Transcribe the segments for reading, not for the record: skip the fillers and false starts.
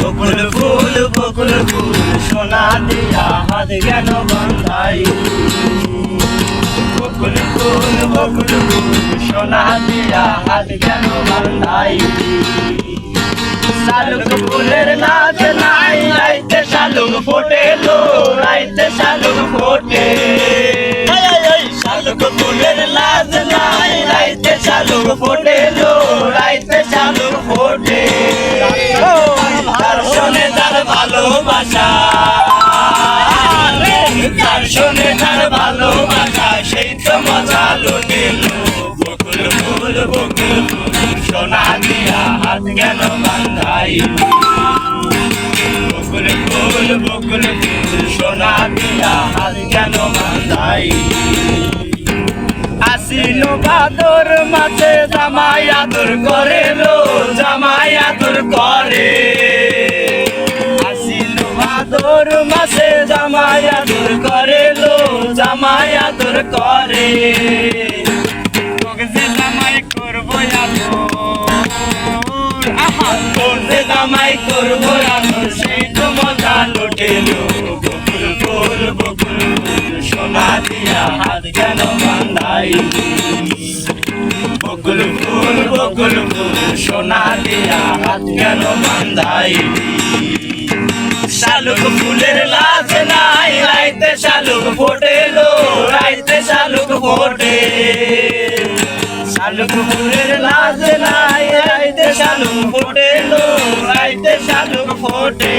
বকুল ফুল সোনা দিয়া হাত কেন বাঁধাই বকুল ফুল সোনা দিয়া হাত কেন বাঁধাই শালুক ফুলের নাচ নাই রাইতে শালুক ফোটে লো রাইতে শালুক ফোটে শালুক ফুলের নাচ নাই রাইতে শালুক ফোটে লো রাইতে শালুক ফোটে তার শোনে তার ভালোবাসা তার শোনে তার ভালোবাসা সেই তো মজা লুটিলো বকুল ফুল সোনা দিয়া হাত কেন বাঁধাই বকুল ফুল সোনা দিয়া হাত কেন বাঁধাই আশ্বিন ভাদর মাসে জামাই আদর করে লো জামাই আদর করে আশ্বিন ভাদর মাসে জামাই আদর করে লো জামাই আদর করে তোকে যে জামাই করবো তোকে জামাই করবো সেই তো মজা লুটেলো বকুল ফুল সোনা দিয়া হাত কেন বাঁধাই বকুল ফুল সোনা দিয়া হাত কেন বাঁধাই শালুক ফুলের লাজ নাই রাইতে শালুক ফোটে লো রাইতে শালুক ফোটে শালুক ফুলের লাজ নাই রাইতে শালুক ফোটে লো রাইতে শালুক ফোটে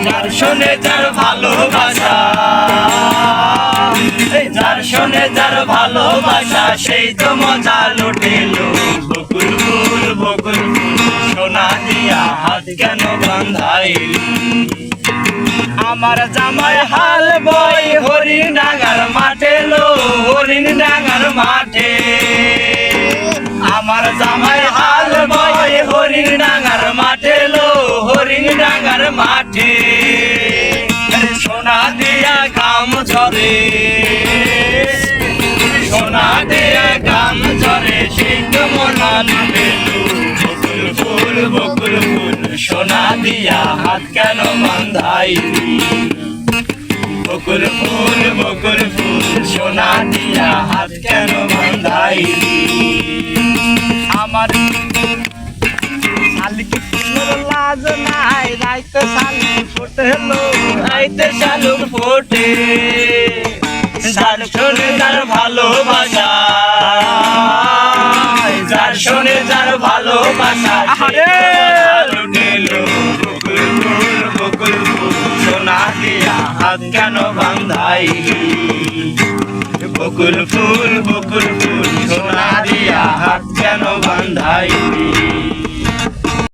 যার শোনে যার ভালোবাসা যার শোনে যার ভালোবাসা সেই তো মজা লুটেলো বকুল ফুল সোনা দিয়া হাত কেন বাঁধাই আমার জামাই হাল বই হরিণ ডাঙ্গার মাঠে লো হরিণ ডাঙ্গার মাঠে আমার জামাই হাল বই হরিণ ডাঙ্গার মাঠে লো হরিণ ডাঙ্গার মাঠে সোনা দিয়া গাম ঝরে সোনা দিয়া গাম ঝরে সেই তো মনা লুটেলো বকুল ফুল সোনা দিয়া হাত কেন বাঁধাই বকুল ফুল সোনা দিয়া হাত কেন বাঁধাই আমার শালিক ফুলের লাজ নাই রাইতে শালুক ফোটে লো রাইতে শালুক ফোটে যার শোনে যার ভালোবাসা যার শোনে যার ভালোবাসা লুটেলো বকুল ফুল সোনা দিয়া হাত কেন বাঁধাই বকুল ফুল